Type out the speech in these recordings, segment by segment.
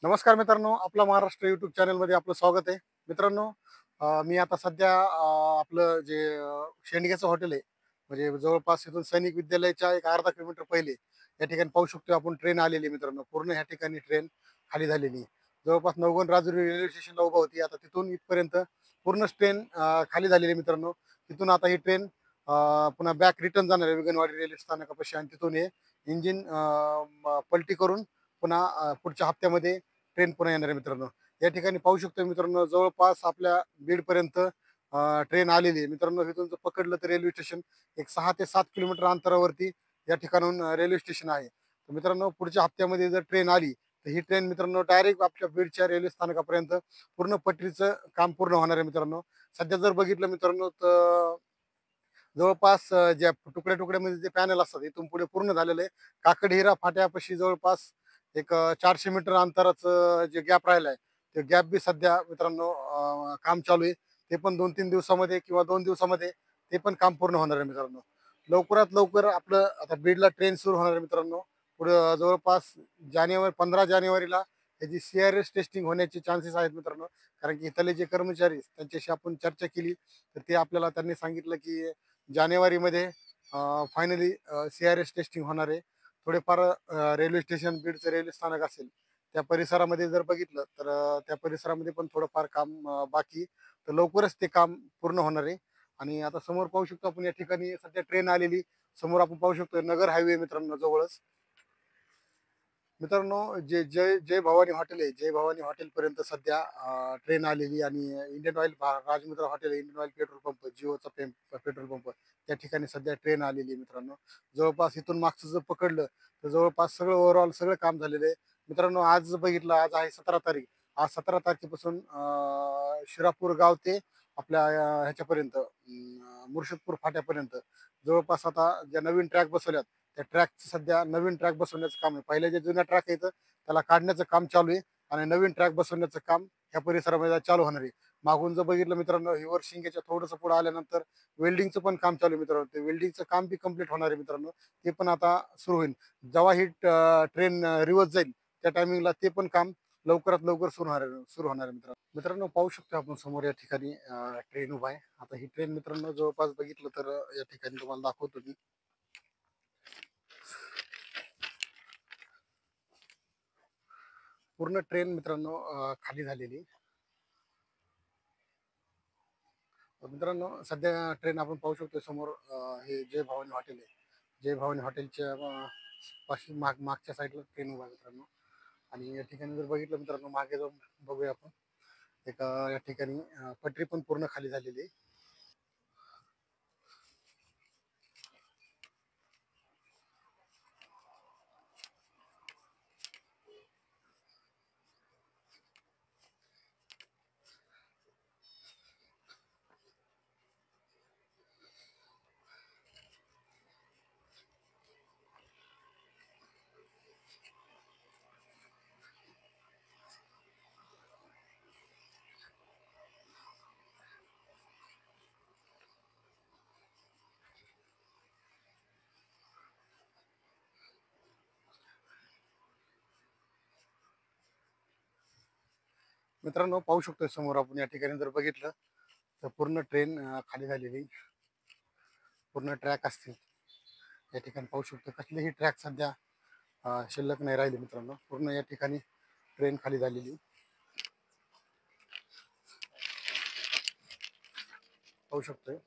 नमस्कार मित्रांनो, आपला महाराष्ट्र यूट्यूब चॅनलमध्ये आपलं स्वागत आहे. मित्रांनो, मी आता सध्या आपलं जे शेंडग्याचं हॉटेल आहे, म्हणजे जवळपास इथून सैनिक विद्यालयाच्या एक अर्धा किलोमीटर पहिले या ठिकाणी पाहू शकतो आपण ट्रेन आलेली आहे मित्रांनो. पूर्ण ह्या ठिकाणी ट्रेन खाली झालेली आहे. जवळपास नवगण राजुरी रेल्वे स्टेशनला उभा होती. आता तिथून इथपर्यंत पूर्णच ट्रेन खाली झालेली आहे मित्रांनो. तिथून आता ही ट्रेन पुन्हा बॅक रिटर्न जाणार आहे विगनवाडी रेल्वे स्थानकापाशी आणि तिथून हे इंजिन पलटी करून पुन्हा पुढच्या हप्त्यामध्ये ट्रेन पुन्हा येणार आहे मित्रांनो. या ठिकाणी पाहू शकतो मित्रांनो, जवळपास आपल्या बीडपर्यंत ट्रेन आलेली आहे मित्रांनो. इथून जर पकडलं तर रेल्वे स्टेशन एक 6 ते 7 किलोमीटर अंतरावरती या ठिकाणून रेल्वे स्टेशन आहे. तर मित्रांनो, पुढच्या हप्त्यामध्ये जर ट्रेन आली तर ही ट्रेन मित्रांनो डायरेक्ट आपल्या बीडच्या रेल्वे स्थानकापर्यंत पूर्ण पटरीचं काम पूर्ण होणार आहे मित्रांनो. सध्या जर बघितलं मित्रांनो तर जवळपास ज्या तुकड्या तुकड्यामध्ये जे पॅनल असतात इथून पुढे पूर्ण झालेलं आहे. काकडहिरा फाट्यापाशी जवळपास एक 400 मीटर अंतराचं जे गॅप राहिलं आहे, ते गॅप बी सध्या मित्रांनो काम चालू आहे. ते पण 2-3 दिवसामध्ये किंवा 2 दिवसामध्ये ते पण काम पूर्ण होणार आहे मित्रांनो. लवकरात लवकर आपलं आता बीडला ट्रेन सुरू होणार आहे मित्रांनो. पुढं जवळपास 15 जानेवारीला त्याची CRS टेस्टिंग होण्याचे चान्सेस आहेत मित्रांनो. कारण की इथले जे कर्मचारी त्यांच्याशी आपण चर्चा केली तर ते आपल्याला त्यांनी सांगितलं की जानेवारीमध्ये फायनली CRS टेस्टिंग होणार आहे. थोडेफार रेल्वे स्टेशन बीडचं रेल्वे स्थानक असेल त्या परिसरामध्ये जर बघितलं तर त्या परिसरामध्ये पण थोडंफार काम बाकी आहे. तर लवकरच ते काम पूर्ण होणार आहे. आणि आता समोर पाहू शकतो आपण या ठिकाणी सध्या ट्रेन आलेली. समोर आपण पाहू शकतो नगर हायवे मित्रांनो जवळच. मित्रांनो, जे जय जय भवानी हॉटेल आहे, जय भवानी हॉटेलपर्यंत सध्या ट्रेन आलेली आणि Indian oil Rajmudra hotel, Indian oil petrol pump, जिओचा पेट्रोल पंप त्या ठिकाणी सध्या ट्रेन आलेली आहे मित्रांनो. जवळपास इथून मागचं जर पकडलं तर जवळपास सगळं ओव्हरऑल सगळं काम झालेलं आहे मित्रांनो. आज बघितलं, आज आहे 17 तारीख. आज 17 तारखेपासून शिरापूर गाव ते आपल्या ह्याच्यापर्यंत मुर्शिदपूर फाट्यापर्यंत जवळपास आता ज्या नवीन ट्रॅक बसवल्यात त्या ट्रॅकचं सध्या नवीन ट्रॅक बसवण्याचं काम आहे. पहिल्या ज्या जुन्या ट्रॅक आहेत त्याला काढण्याचं काम चालू आहे आणि नवीन ट्रॅक बसवण्याचं काम ह्या परिसरामध्ये चालू होणार आहे. मागून जर बघितलं मित्रांनो, हिवर शिंगेच्या थोडंसं पुढे आल्यानंतर वेल्डिंगचं पण काम चालू आहे मित्रांनो. ते वेल्डिंगचं काम बी कम्प्लीट होणार आहे मित्रांनो. ते पण आता सुरू होईल. जेव्हा ही ट्रेन रिवर्स जाईल त्या टायमिंगला ते पण काम लवकरात लवकर सुरू होणार आहे मित्रांनो. मित्रांनो, पाहू शकतो आपण समोर या ठिकाणी ट्रेन उभा आहे. आता ही ट्रेन मित्रांनो जवळपास बघितलं तर या ठिकाणी तुम्हाला दाखवतो मी. पूर्ण ट्रेन मित्रांनो खाली झालेली. मित्रांनो, सध्या ट्रेन आपण पाहू शकतो समोर हे जय भवानी हॉटेल आहे. जय भवानी हॉटेलच्या पाशी मागच्या साईडला ट्रेन उभा आहे मित्रांनो. आणि या ठिकाणी जर बघितलं मित्रांनो, मागे जाऊन बघूया आपण. एक या ठिकाणी पटरी पण पूर्ण खाली झालेली आहे. मित्रांनो, पाहू शकतोय समोर आपण या ठिकाणी जर बघितलं तर पूर्ण ट्रेन खाली झालेली. पूर्ण ट्रॅक असतील या ठिकाणी पाहू शकतो. कसलेही ट्रॅक सध्या शिल्लक नाही राहिले मित्रांनो. पूर्ण या ठिकाणी ट्रेन खाली झालेली पाहू शकतोय.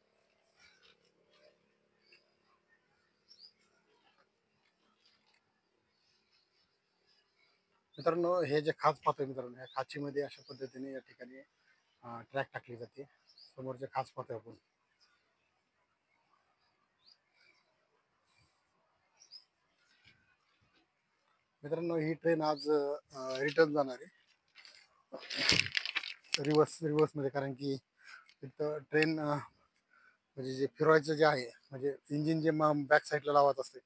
मित्रांनो, हे जे खाच पाहतोय मित्रांनो, ह्या खाचीमध्ये अशा पद्धतीने या ठिकाणी ट्रॅक टाकली जाते. समोरचे खाच पाहतोय आपण. मित्रांनो, ही ट्रेन आज रिटर्न जाणार आहे रिव्हर्स मध्ये. कारण की तिथं ट्रेन म्हणजे जे फिरवायचं जे आहे, म्हणजे इंजिन जे बॅक साईडला लावत असते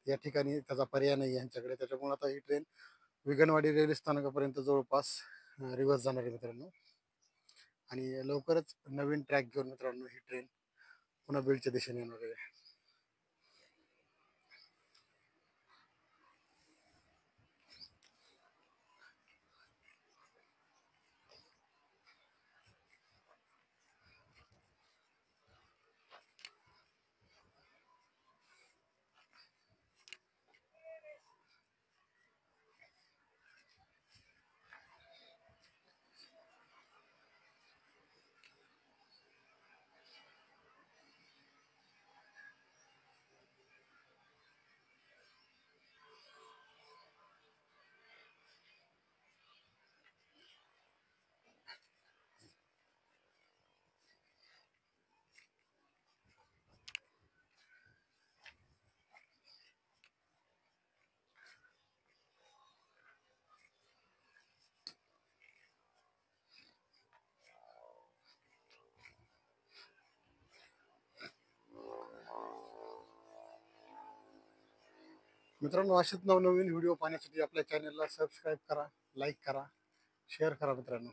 या ठिकाणी त्याचा पर्याय नाही यांच्याकडे. त्याच्यामुळे आता ही ट्रेन विगनवाडी रेल्वे स्थानकापर्यंत जवळपास रिव्हर्स जाणार आहे मित्रांनो. आणि लवकरच नवीन ट्रॅक घेऊन मित्रांनो ही ट्रेन पुन्हा बीडच्या दिशेने येणार आहे. मित्रांनो, असेच नवनवीन व्हिडिओ पाहण्यासाठी आपल्या चॅनलला सबस्क्राईब करा, लाईक करा, शेअर करा मित्रांनो.